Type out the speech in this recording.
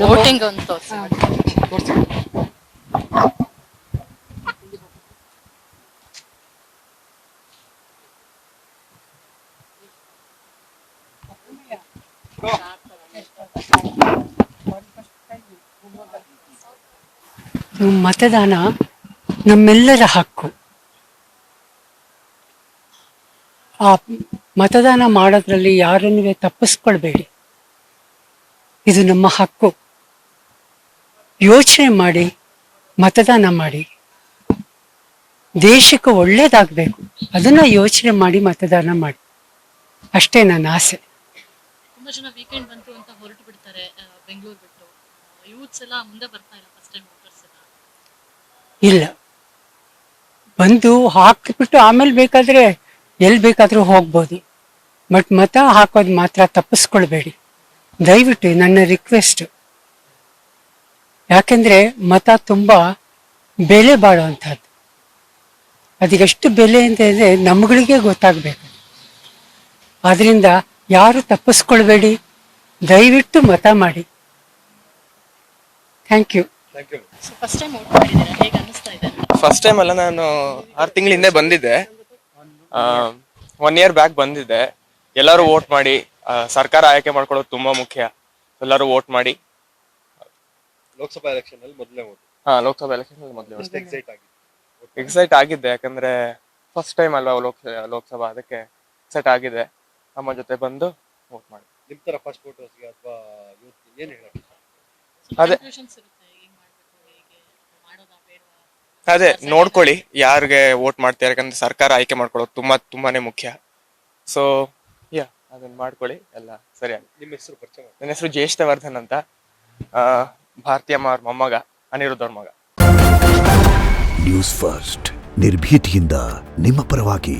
Voting ಅಂತ ಮತದಾನ ನಮ್ಮೆಲ್ಲರ ಹಕ್ಕು. ಆ ಮತದಾನ ಮಾಡೋದ್ರಲ್ಲಿ ಯಾರನ್ನು ತಪ್ಪಿಸ್ಕೊಳ್ಬೇಡಿ. ಇದು ನಮ್ಮ ಹಕ್ಕು. ಯೋಚನೆ ಮಾಡಿ ಮತದಾನ ಮಾಡಿ. ದೇಶಕ್ಕೆ ಒಳ್ಳೇದಾಗಬೇಕು, ಅದನ್ನ ಯೋಚನೆ ಮಾಡಿ ಮತದಾನ ಮಾಡಿ. ಅಷ್ಟೇ ನನ್ನ ಆಸೆ. ತುಂಬಾ ಜನ ವೀಕೆಂಡ್ ಬಂತು ಅಂತ ಹೊರಟು ಬಿಡ್ತಾರೆ ಬೆಂಗಳೂರು ಬಿಟ್ಟು. ಯೂತ್ಸ್ ಎಲ್ಲ ಮುಂದೆ ಬರ್ತಾ ಇಲ್ಲ, ಫಸ್ಟ್ ಟೈಮ್ ವೋಟರ್ಸ್ ಎಲ್ಲ. ಇಲ್ಲ, ಬಂದು ಹಾಕಿಬಿಟ್ಟು ಆಮೇಲೆ ಬೇಕಾದ್ರೆ ಎಲ್ಲಿ ಬೇಕಾದ್ರೂ ಹೋಗ್ಬೋದು. ಬಟ್ ಮತ ಹಾಕೋದು ಮಾತ್ರ ತಪ್ಪಿಸ್ಕೊಳ್ಬೇಡಿ ದಯವಿಟ್ಟು, ನನ್ನ ರಿಕ್ವೆಸ್ಟ್. ಯಾಕೆಂದ್ರೆ ಮತ ತುಂಬಾ ಬೆಲೆ ಬಾಳುವಂಥದ್ದು. ಅದಕ್ಕೆಷ್ಟು ಬೆಲೆ ಅಂತ ಹೇಳಿದ್ರೆ ನಮ್ಗಳಿಗೆ ಗೊತ್ತಾಗಬೇಕು. ಆದ್ರಿಂದ ಯಾರು ತಪ್ಪಿಸ್ಕೊಳ್ಬೇಡಿ, ದಯವಿಟ್ಟು ಮತ ಮಾಡಿ. Thank you. First time vote ಮಾಡಿದ್ದೀರಾ, ಹೇಗೆ ಅನಿಸ್ತಾ ಇದೆ? ಫಸ್ಟ್ ಟೈಮ್ ಅಲ್ಲ, ನಾನು 6 ತಿಂಗಳ ಹಿಂದೆ ಬಂದಿದ್ದೆ. 1 ಇಯರ್ ಬ್ಯಾಕ್ ಬಂದಿದ್ದೆ. ಎಲ್ಲರೂ ವೋಟ್ ಮಾಡಿ. ಸರ್ಕಾರ ಆಯ್ಕೆ ಮಾಡ್ಕೊಳ್ಳೋದು ತುಂಬಾ ಮುಖ್ಯ. ಎಲ್ಲರೂ ವೋಟ್ ಮಾಡಿ. ಲೋಕಸಭಾ ಎಲೆಕ್ಷನ್ ಅಲ್ಲಿ ಮೊದಲನೇ ವೋಟ್. ಲೋಕಸಭಾ ಎಲೆಕ್ಷನ್ ಅಲ್ಲಿ ಮೊದಲೇ ಎಕ್ಸೈಟ್ ಆಗಿದ್ದೆ. ಯಾಕಂದ್ರೆ ಫಸ್ಟ್ ಟೈಮ್ ಅಲ್ವಾ ಲೋಕಸಭಾ, ಅದಕ್ಕೆ ಎಕ್ಸೈಟ್ ಆಗಿದೆ. ಅಮ್ಮ ಜೊತೆ ಬಂದು ವೋಟ್ ಮಾಡಿ. ನಿಮ್ ತರ ಫಸ್ಟ್ ವೋಟರ್ಸ್ಗೆ ಅಥವಾ ಯೂತ್ ಏನ್ ಹೇಳಕ್ಕೆ? ಅದೇ ನೋಡ್ಕೊಳ್ಳಿ ಯಾರಿಗೆ ವೋಟ್ ಮಾಡ್ತೀರಾ, ಯಾಕಂದ್ರೆ ಸರ್ಕಾರ ಆಯ್ಕೆ ಮಾಡ್ಕೊಳ್ಳೋದು ತುಂಬಾನೇ ಮುಖ್ಯ. ಸೊ ಅದನ್ನ ಮಾಡ್ಕೊಳ್ಳಿ, ಎಲ್ಲ ಸರಿಯಾಗಿ. ನಿಮ್ಮ ಹೆಸರು ಪರಿಚಯ? ನನ್ನ ಹೆಸರು ಜ್ಯೇಷ್ಠವರ್ಧನ್ ಅಂತ. ಭಾರತೀಯಮ್ಮ ಅವ್ರ ಮೊಮ್ಮಗ, ಅನಿರುದ್ಧ ಅವ್ರ ಮಗ. ನ್ಯೂಸ್ ಫಸ್ಟ್, ನಿರ್ಭೀತಿಯಿಂದ ನಿಮ್ಮ ಪರವಾಗಿ.